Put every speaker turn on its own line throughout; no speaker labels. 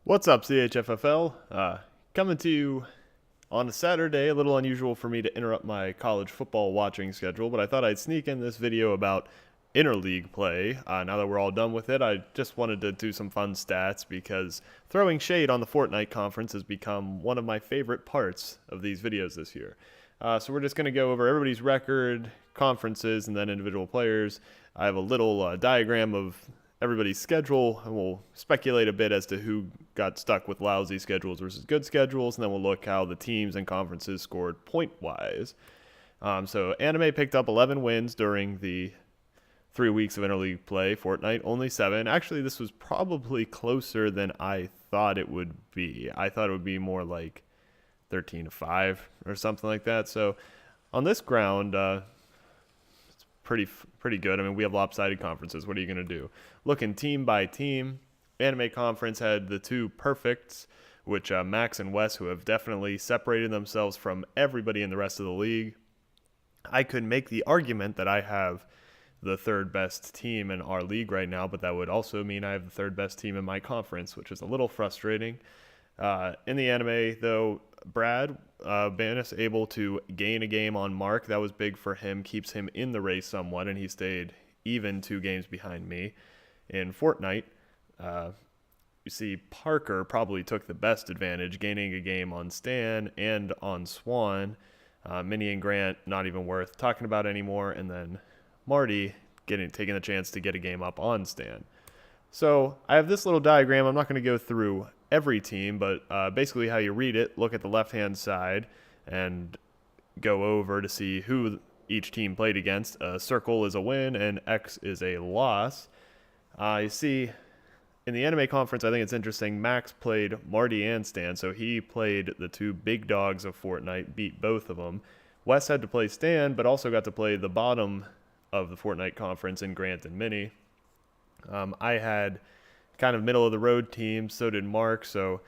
What's up, CHFFL? Coming to you on a Saturday, a little unusual for me to interrupt my college football watching schedule, but I thought I'd sneak in this video about interleague play. Now that we're all done with it, I just wanted to do some fun stats because throwing shade on the Fortnite conference has become one of my favorite parts of these videos this year. So we're just going to go over everybody's record, conferences, and then individual players. I have a little diagram of everybody's schedule, and we'll speculate a bit as to who got stuck with lousy schedules versus good schedules, and then we'll look how the teams and conferences scored point-wise. So Anime picked up 11 wins during the 3 weeks of interleague play. Fortnite only 7. Actually, this was probably closer than I thought it would be. I thought it would be more like 13-5 or something like that. So on this ground, pretty good. I mean, we have lopsided conferences. What are you going to do? Looking team by team, Anime Conference had the two perfects, which Max and Wes, who have definitely separated themselves from everybody in the rest of the league. I could make the argument that I have the third best team in our league right now, but that would also mean I have the third best team in my conference, which is a little frustrating. In the anime, though, Brad Banis able to gain a game on Mark. That was big for him, keeps him in the race somewhat, and he stayed even 2 games behind me. In Fortnite, you see Parker probably took the best advantage, gaining a game on Stan and on Swan. Minnie and Grant, not even worth talking about anymore, and then Marty taking the chance to get a game up on Stan. So I have this little diagram. I'm not going to go through every team, but basically how you read it, look at the left-hand side and go over to see who each team played against. A circle is a win and X is a loss. You see, in the anime conference, I think it's interesting, Max played Marty and Stan, so he played the two big dogs of Fortnite, beat both of them. Wes had to play Stan, but also got to play the bottom of the Fortnite conference in Grant and Minnie. I had kind of middle of the road team, so did Mark, so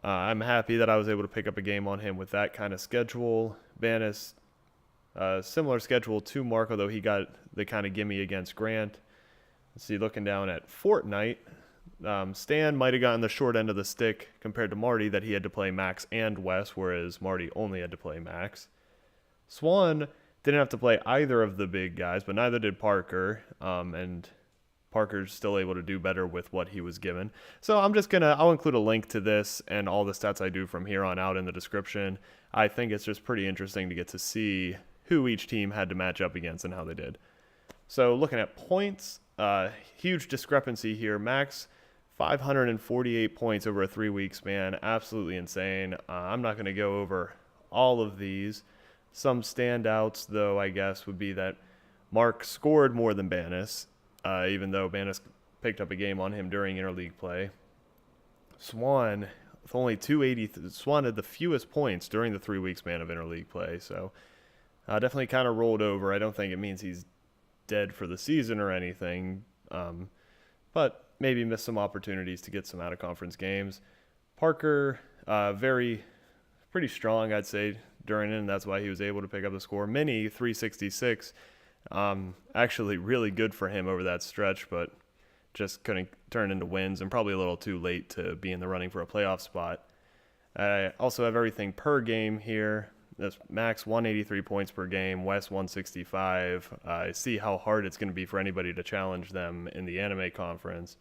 I'm happy that I was able to pick up a game on him with that kind of schedule. Banis, similar schedule to Mark, although he got the kind of gimme against Grant. Let's see, looking down at Fortnite, Stan might have gotten the short end of the stick compared to Marty, that he had to play Max and Wes, whereas Marty only had to play Max. Swan didn't have to play either of the big guys, but neither did Parker, and Parker's still able to do better with what he was given. So I'll include a link to this and all the stats I do from here on out in the description. I think it's just pretty interesting to get to see who each team had to match up against and how they did. So looking at points, huge discrepancy here. Max, 548 points over a 3-week span. Absolutely insane. I'm not going to go over all of these. Some standouts, though, I guess, would be that Mark scored more than Banis, even though Banis picked up a game on him during interleague play. Swan, with only 280, Swan had the fewest points during the 3-week span of interleague play, so definitely kind of rolled over. I don't think it means he's dead for the season or anything, but maybe missed some opportunities to get some out-of-conference games. Parker, pretty strong, I'd say, during it, and that's why he was able to pick up the score. Minnie, 366, actually really good for him over that stretch, but just couldn't turn into wins and probably a little too late to be in the running for a playoff spot. I also have everything per game here. That's Max 183 points per game, Wes 165. I see how hard it's going to be for anybody to challenge them in the anime conference.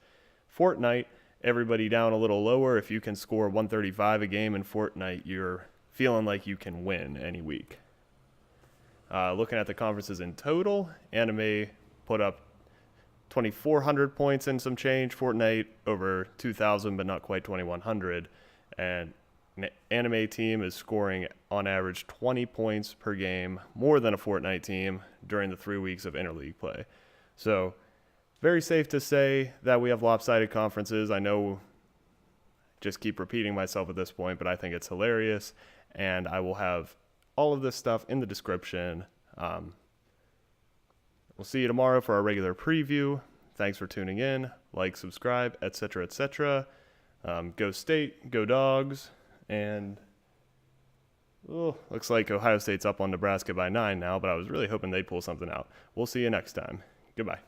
Fortnite, everybody down a little lower. If you can score 135 a game in Fortnite, you're feeling like you can win any week. Looking at the conferences in total, Anime put up 2,400 points and some change. Fortnite over 2,000, but not quite 2,100. And Anime team is scoring on average 20 points per game, more than a Fortnite team during the 3 weeks of interleague play. So very safe to say that we have lopsided conferences. I know, just keep repeating myself at this point, but I think it's hilarious, and I will have all of this stuff in the description. We'll see you tomorrow for our regular preview. Thanks for tuning in. Like, subscribe, etc., etc. Go State, go Dogs, and looks like Ohio State's up on Nebraska by 9 now, but I was really hoping they'd pull something out. We'll see you next time. Goodbye.